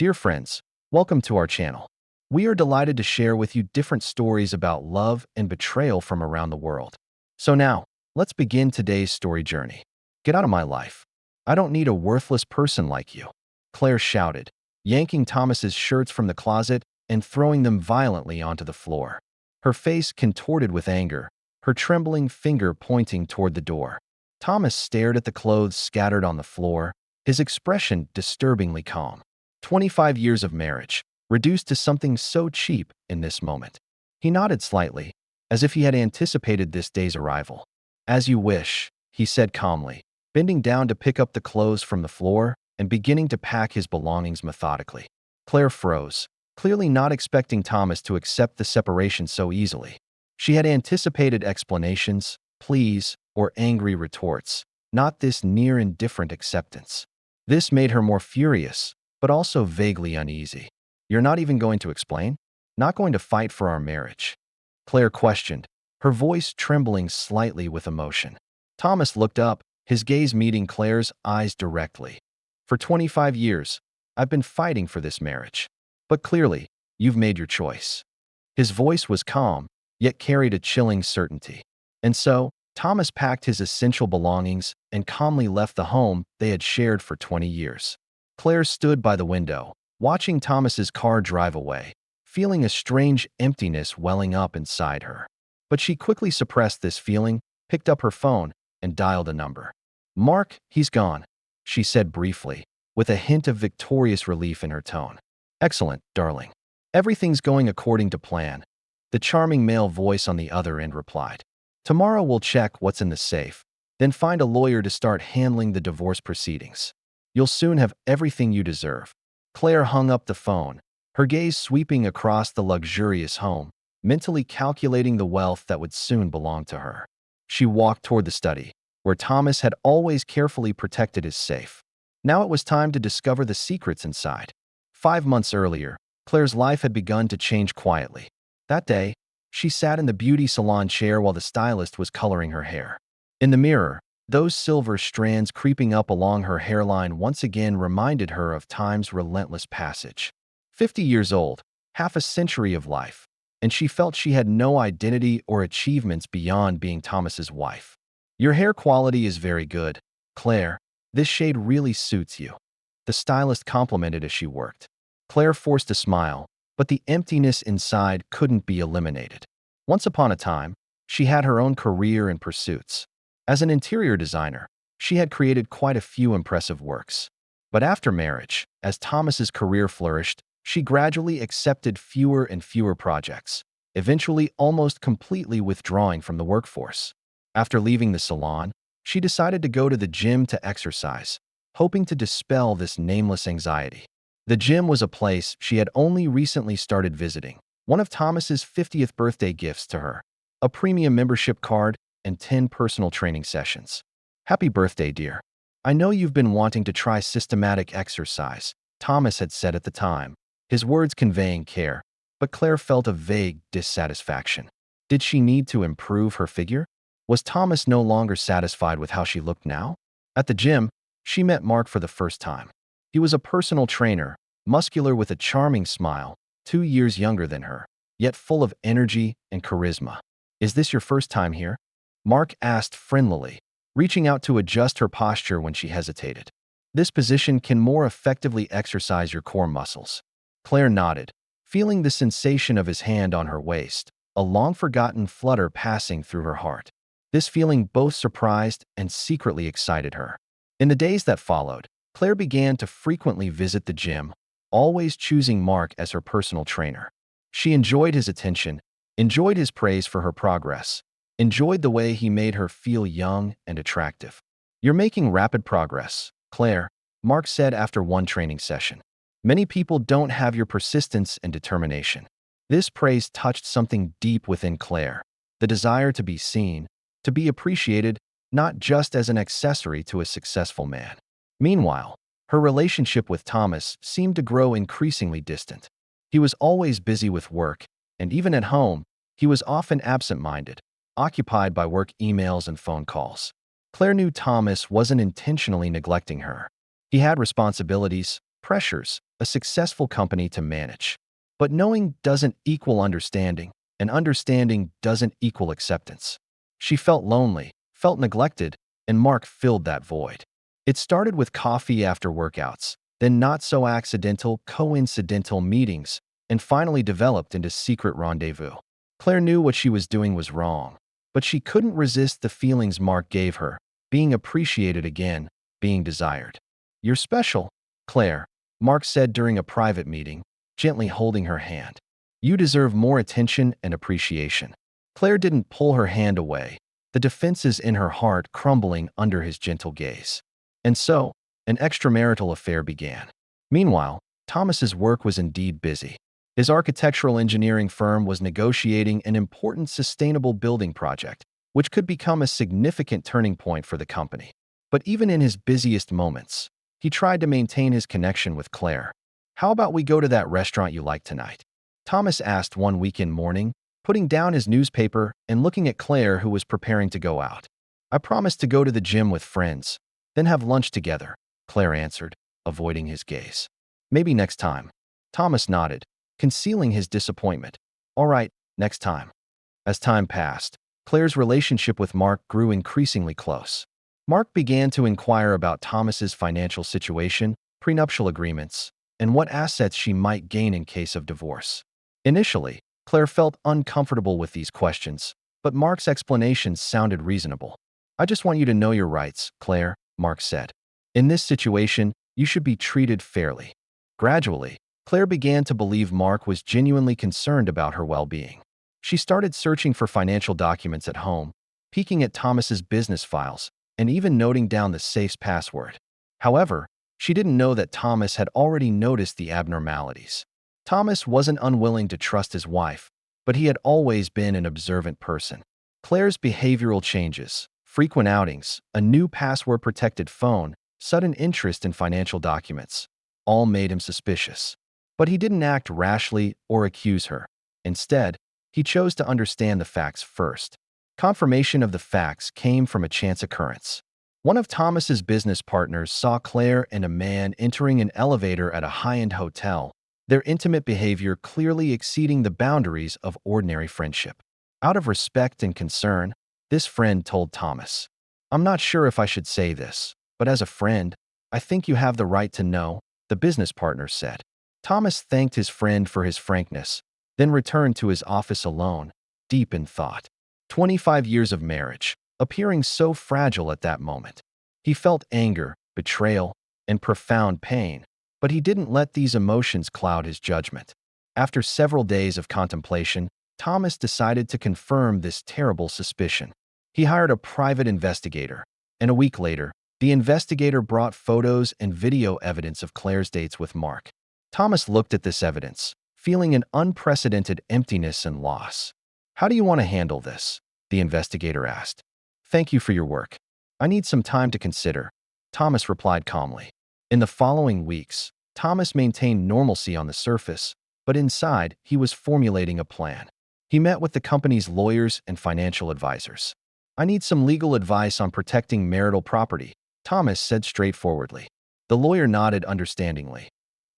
Dear friends, welcome to our channel. We are delighted to share with you different stories about love and betrayal from around the world. So now, let's begin today's story journey. Get out of my life. I don't need a worthless person like you, Claire shouted, yanking Thomas's shirts from the closet and throwing them violently onto the floor. Her face contorted with anger, her trembling finger pointing toward the door. Thomas stared at the clothes scattered on the floor, his expression disturbingly calm. 25 years of marriage, reduced to something so cheap in this moment. He nodded slightly, as if he had anticipated this day's arrival. As you wish, he said calmly, bending down to pick up the clothes from the floor and beginning to pack his belongings methodically. Claire froze, clearly not expecting Thomas to accept the separation so easily. She had anticipated explanations, pleas, or angry retorts, not this near-indifferent acceptance. This made her more furious, but also vaguely uneasy. You're not even going to explain? Not going to fight for our marriage? Claire questioned, her voice trembling slightly with emotion. Thomas looked up, his gaze meeting Claire's eyes directly. For 25 years, I've been fighting for this marriage. But clearly, you've made your choice. His voice was calm, yet carried a chilling certainty. And so, Thomas packed his essential belongings and calmly left the home they had shared for 20 years. Claire stood by the window, watching Thomas's car drive away, feeling a strange emptiness welling up inside her. But she quickly suppressed this feeling, picked up her phone, and dialed a number. "Mark, he's gone," she said briefly, with a hint of victorious relief in her tone. "Excellent, darling. Everything's going according to plan," the charming male voice on the other end replied. "Tomorrow we'll check what's in the safe, then find a lawyer to start handling the divorce proceedings. You'll soon have everything you deserve." Claire hung up the phone, her gaze sweeping across the luxurious home, mentally calculating the wealth that would soon belong to her. She walked toward the study, where Thomas had always carefully protected his safe. Now it was time to discover the secrets inside. 5 months earlier, Claire's life had begun to change quietly. That day, she sat in the beauty salon chair while the stylist was coloring her hair. In the mirror, those silver strands creeping up along her hairline once again reminded her of time's relentless passage. 50 years old, half a century of life, and she felt she had no identity or achievements beyond being Thomas's wife. "Your hair quality is very good, Claire. This shade really suits you," the stylist complimented as she worked. Claire forced a smile, but the emptiness inside couldn't be eliminated. Once upon a time, she had her own career and pursuits. As an interior designer, she had created quite a few impressive works. But after marriage, as Thomas's career flourished, she gradually accepted fewer and fewer projects, eventually almost completely withdrawing from the workforce. After leaving the salon, she decided to go to the gym to exercise, hoping to dispel this nameless anxiety. The gym was a place she had only recently started visiting, one of Thomas's 50th birthday gifts to her, a premium membership card and 10 personal training sessions. "Happy birthday, dear. I know you've been wanting to try systematic exercise," Thomas had said at the time, his words conveying care, but Claire felt a vague dissatisfaction. Did she need to improve her figure? Was Thomas no longer satisfied with how she looked now? At the gym, she met Mark for the first time. He was a personal trainer, muscular with a charming smile, 2 years younger than her, yet full of energy and charisma. "Is this your first time here?" Mark asked friendlily, reaching out to adjust her posture when she hesitated. "This position can more effectively exercise your core muscles." Claire nodded, feeling the sensation of his hand on her waist, a long-forgotten flutter passing through her heart. This feeling both surprised and secretly excited her. In the days that followed, Claire began to frequently visit the gym, always choosing Mark as her personal trainer. She enjoyed his attention, enjoyed his praise for her progress, enjoyed the way he made her feel young and attractive. "You're making rapid progress, Claire," Mark said after one training session. "Many people don't have your persistence and determination." This praise touched something deep within Claire, the desire to be seen, to be appreciated, not just as an accessory to a successful man. Meanwhile, her relationship with Thomas seemed to grow increasingly distant. He was always busy with work, and even at home, he was often absent-minded, occupied by work emails and phone calls. Claire knew Thomas wasn't intentionally neglecting her. He had responsibilities, pressures, a successful company to manage. But knowing doesn't equal understanding, and understanding doesn't equal acceptance. She felt lonely, felt neglected, and Mark filled that void. It started with coffee after workouts, then not-so-accidental, coincidental meetings, and finally developed into secret rendezvous. Claire knew what she was doing was wrong, but she couldn't resist the feelings Mark gave her, being appreciated again, being desired. "You're special, Claire," Mark said during a private meeting, gently holding her hand. "You deserve more attention and appreciation." Claire didn't pull her hand away, the defenses in her heart crumbling under his gentle gaze. And so, an extramarital affair began. Meanwhile, Thomas's work was indeed busy. His architectural engineering firm was negotiating an important sustainable building project, which could become a significant turning point for the company. But even in his busiest moments, he tried to maintain his connection with Claire. "How about we go to that restaurant you like tonight?" Thomas asked one weekend morning, putting down his newspaper and looking at Claire, who was preparing to go out. "I promised to go to the gym with friends, then have lunch together," Claire answered, avoiding his gaze. "Maybe next time." Thomas nodded, concealing his disappointment. "All right, next time." As time passed, Claire's relationship with Mark grew increasingly close. Mark began to inquire about Thomas's financial situation, prenuptial agreements, and what assets she might gain in case of divorce. Initially, Claire felt uncomfortable with these questions, but Mark's explanations sounded reasonable. "I just want you to know your rights, Claire," Mark said. "In this situation, you should be treated fairly." Gradually, Claire began to believe Mark was genuinely concerned about her well-being. She started searching for financial documents at home, peeking at Thomas's business files, and even noting down the safe's password. However, she didn't know that Thomas had already noticed the abnormalities. Thomas wasn't unwilling to trust his wife, but he had always been an observant person. Claire's behavioral changes, frequent outings, a new password-protected phone, sudden interest in financial documents, all made him suspicious. But he didn't act rashly or accuse her. Instead, he chose to understand the facts first. Confirmation of the facts came from a chance occurrence. One of Thomas's business partners saw Claire and a man entering an elevator at a high-end hotel, their intimate behavior clearly exceeding the boundaries of ordinary friendship. Out of respect and concern, this friend told Thomas, "I'm not sure if I should say this, but as a friend, I think you have the right to know," the business partner said. Thomas thanked his friend for his frankness, then returned to his office alone, deep in thought. 25 years of marriage, appearing so fragile at that moment. He felt anger, betrayal, and profound pain, but he didn't let these emotions cloud his judgment. After several days of contemplation, Thomas decided to confirm this terrible suspicion. He hired a private investigator, and a week later, the investigator brought photos and video evidence of Claire's dates with Mark. Thomas looked at this evidence, feeling an unprecedented emptiness and loss. "How do you want to handle this?" the investigator asked. "Thank you for your work. I need some time to consider," Thomas replied calmly. In the following weeks, Thomas maintained normalcy on the surface, but inside, he was formulating a plan. He met with the company's lawyers and financial advisors. "I need some legal advice on protecting marital property," Thomas said straightforwardly. The lawyer nodded understandingly.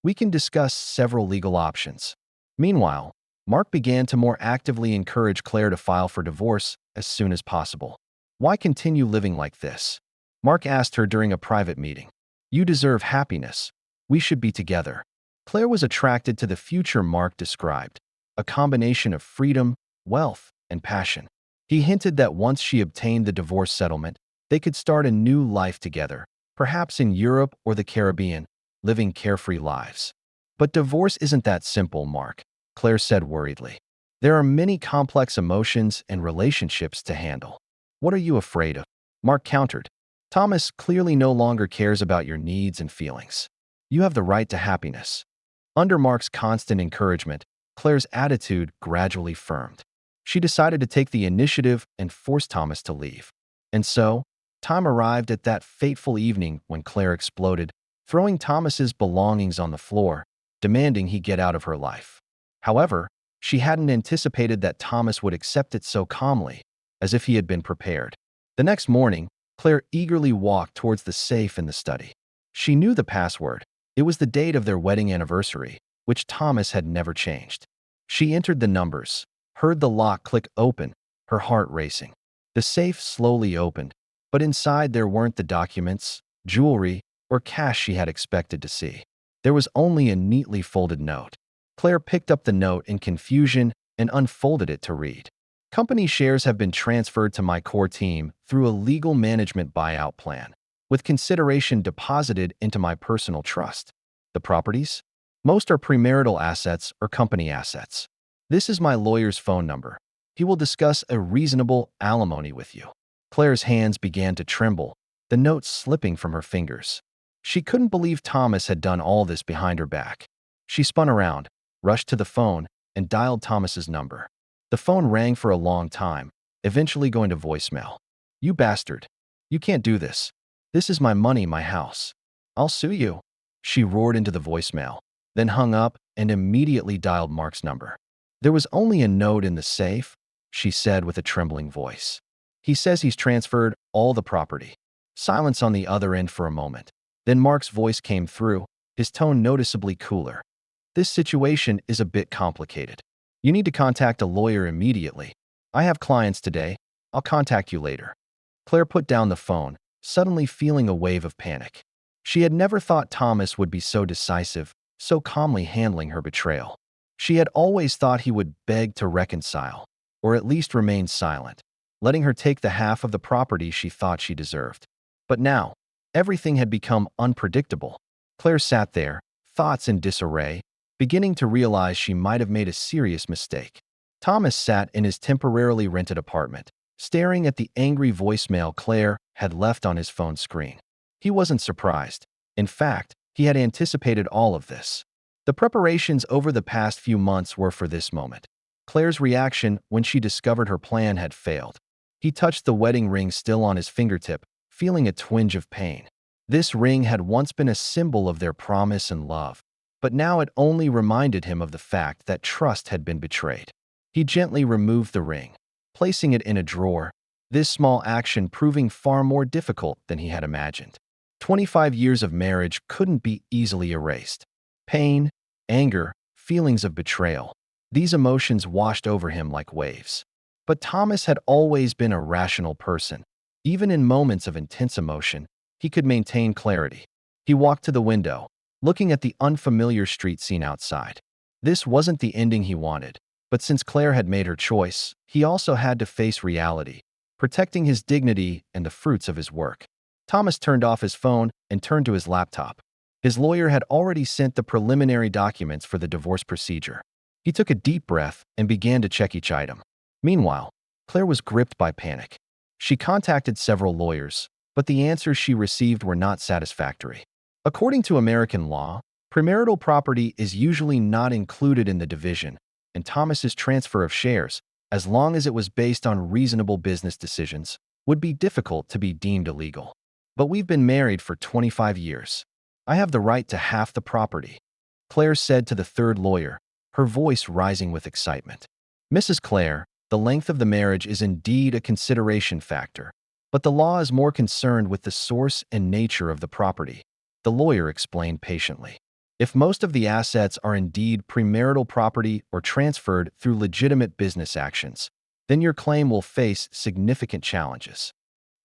"We can discuss several legal options." Meanwhile, Mark began to more actively encourage Claire to file for divorce as soon as possible. "Why continue living like this?" Mark asked her during a private meeting. "You deserve happiness. We should be together." Claire was attracted to the future Mark described, a combination of freedom, wealth, and passion. He hinted that once she obtained the divorce settlement, they could start a new life together, perhaps in Europe or the Caribbean, living carefree lives. "But divorce isn't that simple, Mark," Claire said worriedly. "There are many complex emotions and relationships to handle." "What are you afraid of?" Mark countered. "Thomas clearly no longer cares about your needs and feelings. You have the right to happiness." Under Mark's constant encouragement, Claire's attitude gradually firmed. She decided to take the initiative and force Thomas to leave. And so, time arrived at that fateful evening when Claire exploded, throwing Thomas's belongings on the floor, demanding he get out of her life. However, she hadn't anticipated that Thomas would accept it so calmly, as if he had been prepared. The next morning, Claire eagerly walked towards the safe in the study. She knew the password, It was the date of their wedding anniversary, which Thomas had never changed. She entered the numbers, heard the lock click open, her heart racing. The safe slowly opened, but inside there weren't the documents, jewelry, or cash she had expected to see. There was only a neatly folded note. Claire picked up the note in confusion and unfolded it to read. Company shares have been transferred to my core team through a legal management buyout plan, with consideration deposited into my personal trust. The properties? Most are premarital assets or company assets. This is my lawyer's phone number. He will discuss a reasonable alimony with you. Claire's hands began to tremble, the note slipping from her fingers. She couldn't believe Thomas had done all this behind her back. She spun around, rushed to the phone, and dialed Thomas's number. The phone rang for a long time, eventually going to voicemail. "You bastard. You can't do this. This is my money, my house. I'll sue you," she roared into the voicemail, then hung up and immediately dialed Mark's number. "There was only a note in the safe," she said with a trembling voice. "He says he's transferred all the property." Silence on the other end for a moment. Then Mark's voice came through, his tone noticeably cooler. "This situation is a bit complicated. You need to contact a lawyer immediately. I have clients today. I'll contact you later." Claire put down the phone, suddenly feeling a wave of panic. She had never thought Thomas would be so decisive, so calmly handling her betrayal. She had always thought he would beg to reconcile, or at least remain silent, letting her take the half of the property she thought she deserved. But now, everything had become unpredictable. Claire sat there, thoughts in disarray, beginning to realize she might have made a serious mistake. Thomas sat in his temporarily rented apartment, staring at the angry voicemail Claire had left on his phone screen. He wasn't surprised. In fact, he had anticipated all of this. The preparations over the past few months were for this moment. Claire's reaction when she discovered her plan had failed. He touched the wedding ring still on his fingertip, feeling a twinge of pain. This ring had once been a symbol of their promise and love, but now it only reminded him of the fact that trust had been betrayed. He gently removed the ring, placing it in a drawer, this small action proving far more difficult than he had imagined. 25 years of marriage couldn't be easily erased. Pain, anger, feelings of betrayal. These emotions washed over him like waves. But Thomas had always been a rational person. Even in moments of intense emotion, he could maintain clarity. He walked to the window, looking at the unfamiliar street scene outside. This wasn't the ending he wanted, but since Claire had made her choice, he also had to face reality, protecting his dignity and the fruits of his work. Thomas turned off his phone and turned to his laptop. His lawyer had already sent the preliminary documents for the divorce procedure. He took a deep breath and began to check each item. Meanwhile, Claire was gripped by panic. She contacted several lawyers, but the answers she received were not satisfactory. According to American law, premarital property is usually not included in the division, and Thomas's transfer of shares, as long as it was based on reasonable business decisions, would be difficult to be deemed illegal. "But we've been married for 25 years. I have the right to half the property," Claire said to the third lawyer, her voice rising with excitement. "Mrs. Claire, the length of the marriage is indeed a consideration factor, but the law is more concerned with the source and nature of the property," the lawyer explained patiently. "If most of the assets are indeed premarital property or transferred through legitimate business actions, then your claim will face significant challenges."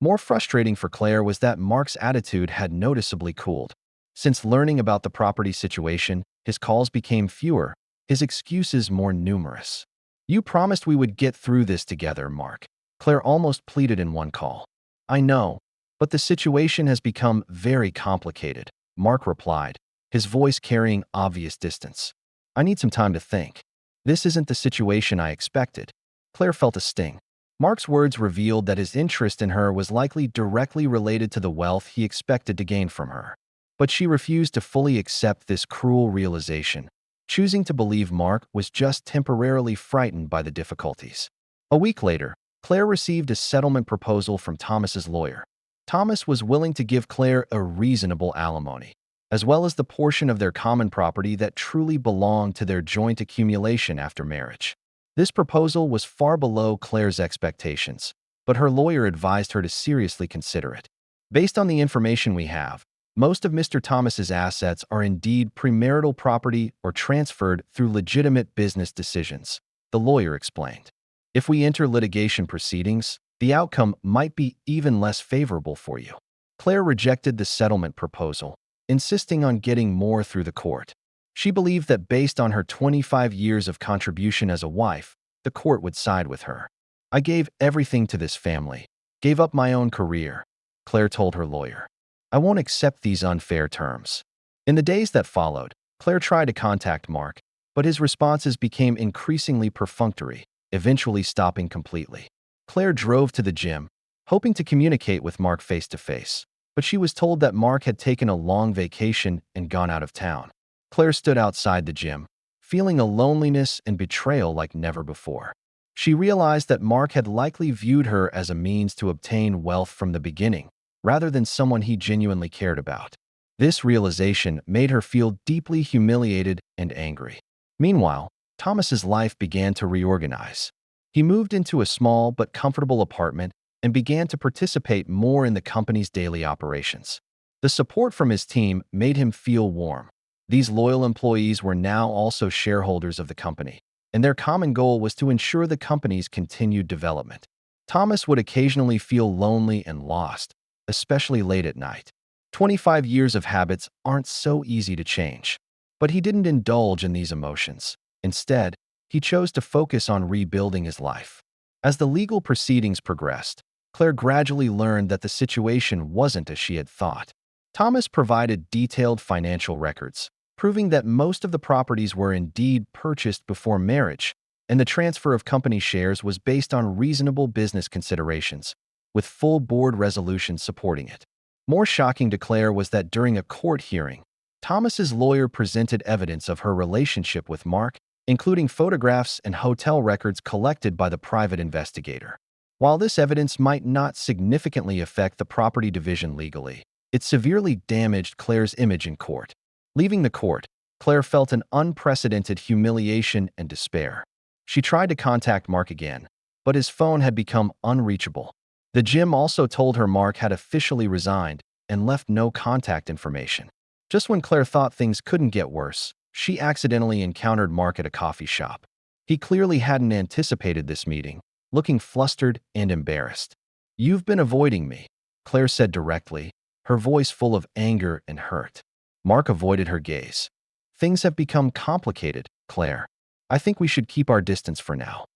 More frustrating for Claire was that Mark's attitude had noticeably cooled. Since learning about the property situation, his calls became fewer, his excuses more numerous. "You promised we would get through this together, Mark," Claire almost pleaded in one call. "I know, but the situation has become very complicated," Mark replied, his voice carrying obvious distance. "I need some time to think. This isn't the situation I expected." Claire felt a sting. Mark's words revealed that his interest in her was likely directly related to the wealth he expected to gain from her. But she refused to fully accept this cruel realization, choosing to believe Mark was just temporarily frightened by the difficulties. A week later, Claire received a settlement proposal from Thomas's lawyer. Thomas was willing to give Claire a reasonable alimony, as well as the portion of their common property that truly belonged to their joint accumulation after marriage. This proposal was far below Claire's expectations, but her lawyer advised her to seriously consider it. "Based on the information we have, Most of Mr. Thomas's assets are indeed premarital property or transferred through legitimate business decisions, the lawyer explained. If we enter litigation proceedings, the outcome might be even less favorable for you. Claire rejected the settlement proposal, insisting on getting more through the court. She believed that based on her 25 years of contribution as a wife, the court would side with her. I gave everything to this family, gave up my own career, Claire told her lawyer. I won't accept these unfair terms. In the days that followed, Claire tried to contact Mark, but his responses became increasingly perfunctory, eventually stopping completely. Claire drove to the gym, hoping to communicate with Mark face to face, but she was told that Mark had taken a long vacation and gone out of town. Claire stood outside the gym, feeling a loneliness and betrayal like never before. She realized that Mark had likely viewed her as a means to obtain wealth from the beginning, rather than someone he genuinely cared about. This realization made her feel deeply humiliated and angry. Meanwhile, Thomas's life began to reorganize. He moved into a small but comfortable apartment and began to participate more in the company's daily operations. The support from his team made him feel warm. These loyal employees were now also shareholders of the company, and their common goal was to ensure the company's continued development. Thomas would occasionally feel lonely and lost, especially late at night. 25 years of habits aren't so easy to change. But he didn't indulge in these emotions. Instead, he chose to focus on rebuilding his life. As the legal proceedings progressed, Claire gradually learned that the situation wasn't as she had thought. Thomas provided detailed financial records, proving that most of the properties were indeed purchased before marriage, and the transfer of company shares was based on reasonable business considerations, with full board resolutions supporting it. More shocking to Claire was that during a court hearing, Thomas's lawyer presented evidence of her relationship with Mark, including photographs and hotel records collected by the private investigator. While this evidence might not significantly affect the property division legally, it severely damaged Claire's image in court. Leaving the court, Claire felt an unprecedented humiliation and despair. She tried to contact Mark again, but his phone had become unreachable. The gym also told her Mark had officially resigned and left no contact information. Just when Claire thought things couldn't get worse, she accidentally encountered Mark at a coffee shop. He clearly hadn't anticipated this meeting, looking flustered and embarrassed. "You've been avoiding me," Claire said directly, her voice full of anger and hurt. Mark avoided her gaze. "Things have become complicated, Claire. I think we should keep our distance for now."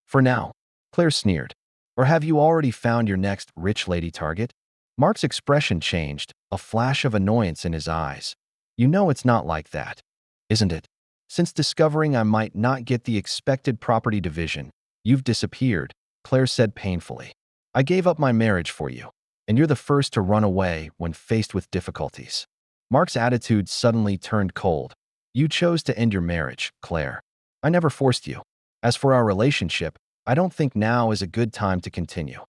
"For now?" Claire sneered. "Or have you already found your next rich lady target?" Mark's expression changed, a flash of annoyance in his eyes. "You know it's not like that, isn't it? Since discovering I might not get the expected property division, you've disappeared," Claire said painfully. "I gave up my marriage for you, and you're the first to run away when faced with difficulties." Mark's attitude suddenly turned cold. "You chose to end your marriage, Claire. I never forced you. As for our relationship, I don't think now is a good time to continue."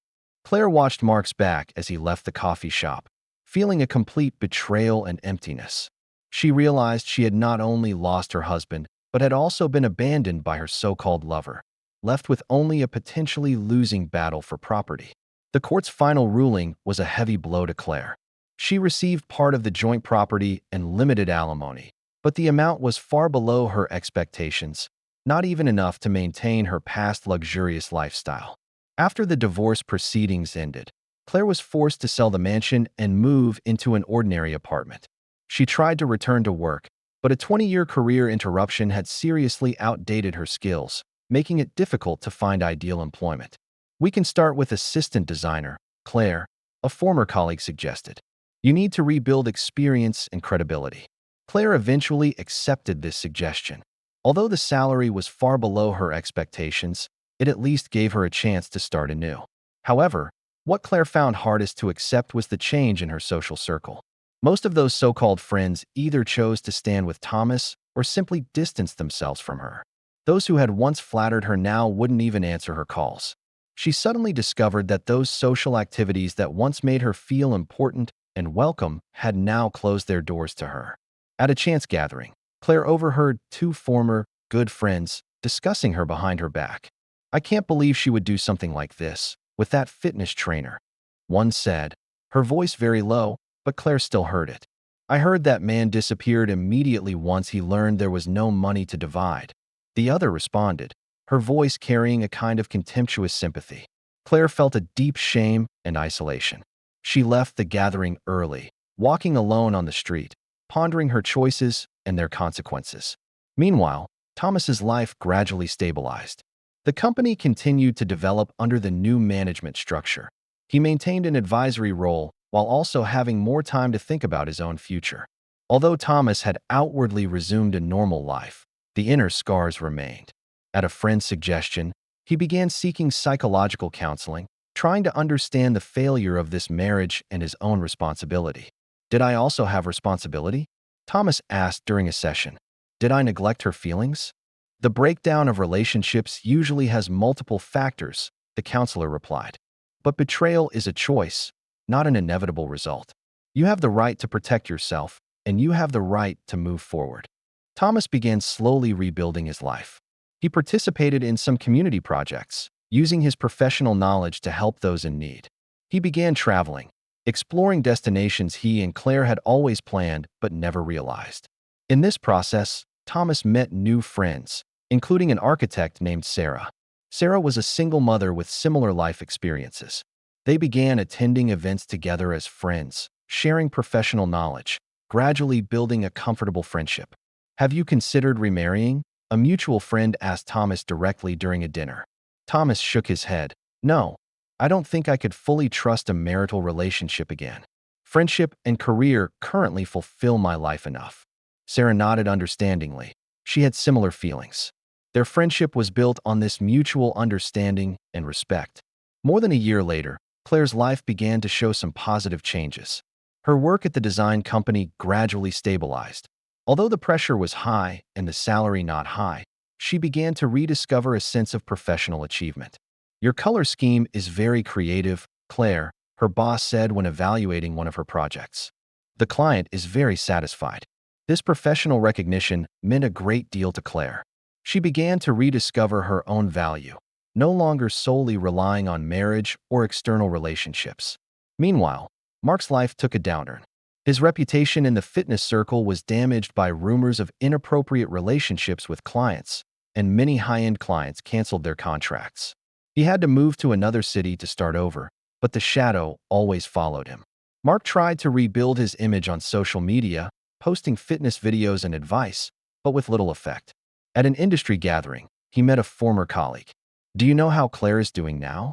Claire watched Mark's back as he left the coffee shop, feeling a complete betrayal and emptiness. She realized she had not only lost her husband, but had also been abandoned by her so-called lover, left with only a potentially losing battle for property. The court's final ruling was a heavy blow to Claire. She received part of the joint property and limited alimony, but the amount was far below her expectations, not even enough to maintain her past luxurious lifestyle. After the divorce proceedings ended, Claire was forced to sell the mansion and move into an ordinary apartment. She tried to return to work, but a 20-year career interruption had seriously outdated her skills, making it difficult to find ideal employment. "We can start with assistant designer, Claire," a former colleague suggested. "You need to rebuild experience and credibility." Claire eventually accepted this suggestion. Although the salary was far below her expectations, it at least gave her a chance to start anew. However, what Claire found hardest to accept was the change in her social circle. Most of those so-called friends either chose to stand with Thomas or simply distanced themselves from her. Those who had once flattered her now wouldn't even answer her calls. She suddenly discovered that those social activities that once made her feel important and welcome had now closed their doors to her. At a chance gathering, Claire overheard two former good friends discussing her behind her back. "I can't believe she would do something like this with that fitness trainer," one said, her voice very low, but Claire still heard it. I heard that man disappeared immediately once he learned there was no money to divide. The other responded, her voice carrying a kind of contemptuous sympathy. Claire felt a deep shame and isolation. She left the gathering early, walking alone on the street, pondering her choices and their consequences. Meanwhile, Thomas's life gradually stabilized. The company continued to develop under the new management structure. He maintained an advisory role while also having more time to think about his own future. Although Thomas had outwardly resumed a normal life, the inner scars remained. At a friend's suggestion, he began seeking psychological counseling, trying to understand the failure of this marriage and his own responsibility. Did I also have responsibility? Thomas asked during a session. Did I neglect her feelings? The breakdown of relationships usually has multiple factors, the counselor replied. But betrayal is a choice, not an inevitable result. You have the right to protect yourself, and you have the right to move forward. Thomas began slowly rebuilding his life. He participated in some community projects, using his professional knowledge to help those in need. He began traveling, exploring destinations he and Claire had always planned but never realized. In this process, Thomas met new friends, including an architect named Sarah. Sarah was a single mother with similar life experiences. They began attending events together as friends, sharing professional knowledge, gradually building a comfortable friendship. Have you considered remarrying? A mutual friend asked Thomas directly during a dinner. Thomas shook his head. No, I don't think I could fully trust a marital relationship again. Friendship and career currently fulfill my life enough. Sarah nodded understandingly. She had similar feelings. Their friendship was built on this mutual understanding and respect. More than a year later, Claire's life began to show some positive changes. Her work at the design company gradually stabilized. Although the pressure was high and the salary not high, she began to rediscover a sense of professional achievement. Your color scheme is very creative, Claire, her boss said when evaluating one of her projects. The client is very satisfied. This professional recognition meant a great deal to Claire. She began to rediscover her own value, no longer solely relying on marriage or external relationships. Meanwhile, Mark's life took a downturn. His reputation in the fitness circle was damaged by rumors of inappropriate relationships with clients, and many high-end clients canceled their contracts. He had to move to another city to start over, but the shadow always followed him. Mark tried to rebuild his image on social media, posting fitness videos and advice, but with little effect. At an industry gathering, he met a former colleague. Do you know how Claire is doing now?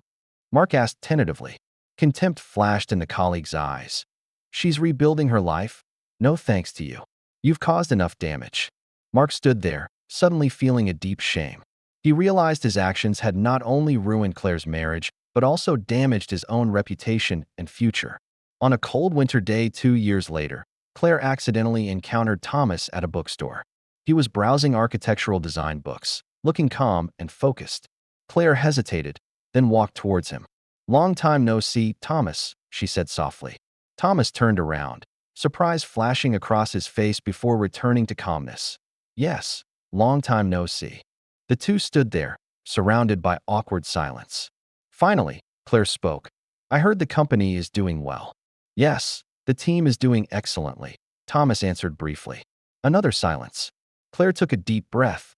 Mark asked tentatively. Contempt flashed in the colleague's eyes. She's rebuilding her life? No thanks to you. You've caused enough damage. Mark stood there, suddenly feeling a deep shame. He realized his actions had not only ruined Claire's marriage, but also damaged his own reputation and future. On a cold winter day 2 years later, Claire accidentally encountered Thomas at a bookstore. He was browsing architectural design books, looking calm and focused. Claire hesitated, then walked towards him. Long time no see, Thomas, she said softly. Thomas turned around, surprise flashing across his face before returning to calmness. Yes, long time no see. The two stood there, surrounded by awkward silence. Finally, Claire spoke. I heard the company is doing well. Yes, the team is doing excellently, Thomas answered briefly. Another silence. Claire took a deep breath.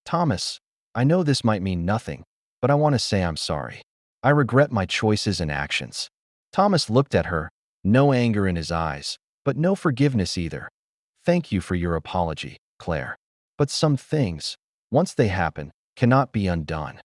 Thomas, I know this might mean nothing, but I want to say I'm sorry. I regret my choices and actions. Thomas looked at her, no anger in his eyes, but no forgiveness either. Thank you for your apology, Claire. But some things, once they happen, cannot be undone.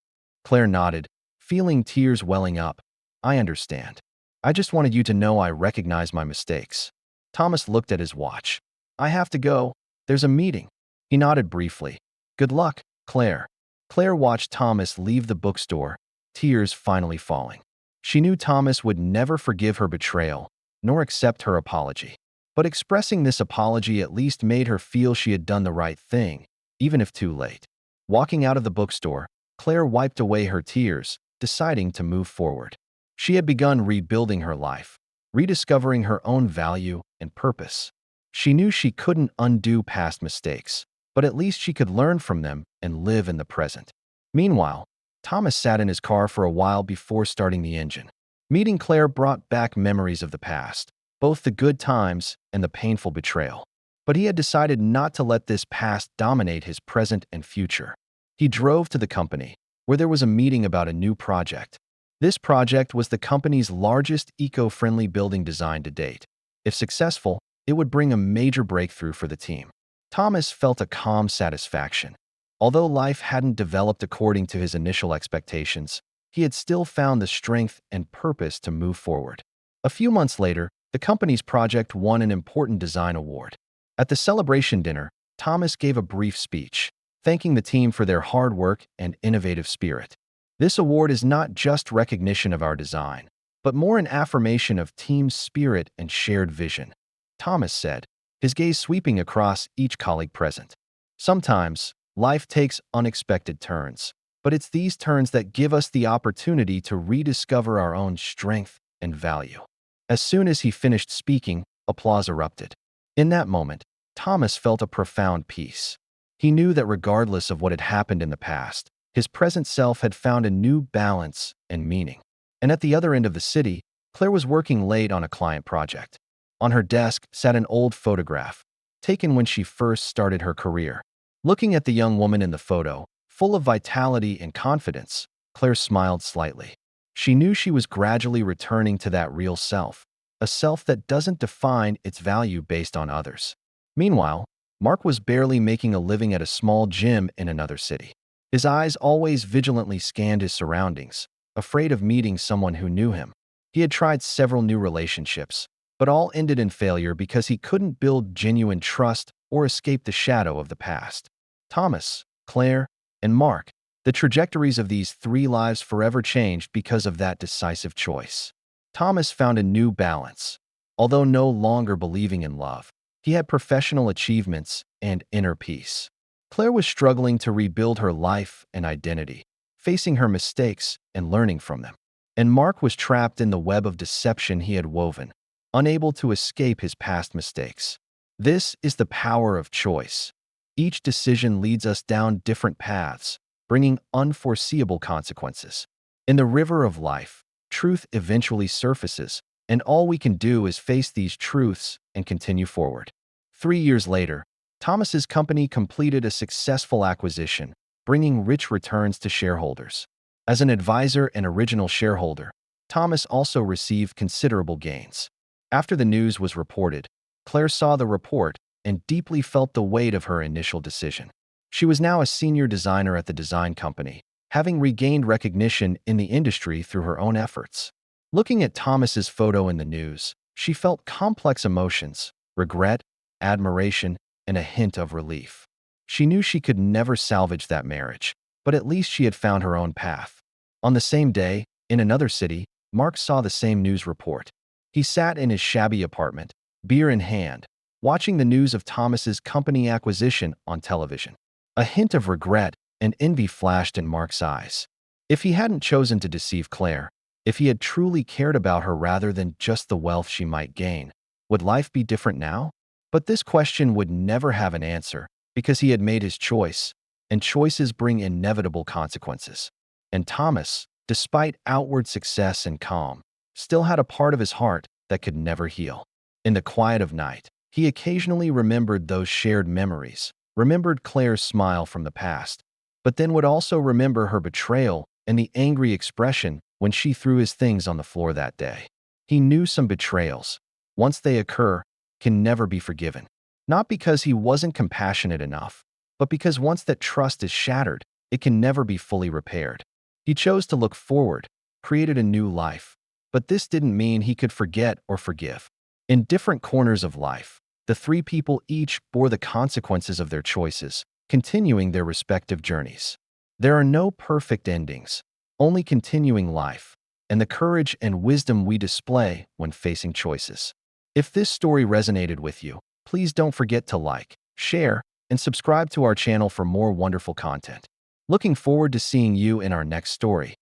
Claire nodded, feeling tears welling up. I understand. I just wanted you to know I recognize my mistakes. Thomas looked at his watch. I have to go. There's a meeting. He nodded briefly. Good luck, Claire. Claire watched Thomas leave the bookstore, tears finally falling. She knew Thomas would never forgive her betrayal, nor accept her apology. But expressing this apology at least made her feel she had done the right thing, even if too late. Walking out of the bookstore, Claire wiped away her tears, deciding to move forward. She had begun rebuilding her life, rediscovering her own value and purpose. She knew she couldn't undo past mistakes, but at least she could learn from them and live in the present. Meanwhile, Thomas sat in his car for a while before starting the engine. Meeting Claire brought back memories of the past, both the good times and the painful betrayal. But he had decided not to let this past dominate his present and future. He drove to the company, where there was a meeting about a new project. This project was the company's largest eco-friendly building design to date. If successful, it would bring a major breakthrough for the team. Thomas felt a calm satisfaction. Although life hadn't developed according to his initial expectations, he had still found the strength and purpose to move forward. A few months later, the company's project won an important design award. At the celebration dinner, Thomas gave a brief speech, thanking the team for their hard work and innovative spirit. This award is not just recognition of our design, but more an affirmation of team spirit and shared vision, Thomas said, his gaze sweeping across each colleague present. Sometimes, life takes unexpected turns, but it's these turns that give us the opportunity to rediscover our own strength and value. As soon as he finished speaking, applause erupted. In that moment, Thomas felt a profound peace. He knew that regardless of what had happened in the past, his present self had found a new balance and meaning. And at the other end of the city, Claire was working late on a client project. On her desk sat an old photograph, taken when she first started her career. Looking at the young woman in the photo, full of vitality and confidence, Claire smiled slightly. She knew she was gradually returning to that real self, a self that doesn't define its value based on others. Meanwhile, Mark was barely making a living at a small gym in another city. His eyes always vigilantly scanned his surroundings, afraid of meeting someone who knew him. He had tried several new relationships, but all ended in failure because he couldn't build genuine trust or escape the shadow of the past. Thomas, Claire, and Mark, the trajectories of these three lives forever changed because of that decisive choice. Thomas found a new balance. Although no longer believing in love, he had professional achievements and inner peace. Claire was struggling to rebuild her life and identity, facing her mistakes and learning from them. And Mark was trapped in the web of deception he had woven, unable to escape his past mistakes. This is the power of choice. Each decision leads us down different paths, bringing unforeseeable consequences. In the river of life, truth eventually surfaces, and all we can do is face these truths and continue forward. 3 years later, Thomas's company completed a successful acquisition, bringing rich returns to shareholders. As an advisor and original shareholder, Thomas also received considerable gains. After the news was reported, Claire saw the report and deeply felt the weight of her initial decision. She was now a senior designer at the design company, having regained recognition in the industry through her own efforts. Looking at Thomas's photo in the news, she felt complex emotions, regret, admiration, and a hint of relief. She knew she could never salvage that marriage, but at least she had found her own path. On the same day, in another city, Mark saw the same news report. He sat in his shabby apartment, beer in hand, watching the news of Thomas's company acquisition on television. A hint of regret and envy flashed in Mark's eyes. If he hadn't chosen to deceive Claire, if he had truly cared about her rather than just the wealth she might gain, would life be different now? But this question would never have an answer because he had made his choice, and choices bring inevitable consequences. And Thomas, despite outward success and calm, still had a part of his heart that could never heal. In the quiet of night, he occasionally remembered those shared memories, remembered Claire's smile from the past, but then would also remember her betrayal and the angry expression when she threw his things on the floor that day. He knew some betrayals, once they occur, can never be forgiven. Not because he wasn't compassionate enough, but because once that trust is shattered, it can never be fully repaired. He chose to look forward, created a new life, but this didn't mean he could forget or forgive. In different corners of life, the three people each bore the consequences of their choices, continuing their respective journeys. There are no perfect endings, only continuing life, and the courage and wisdom we display when facing choices. If this story resonated with you, please don't forget to like, share, and subscribe to our channel for more wonderful content. Looking forward to seeing you in our next story.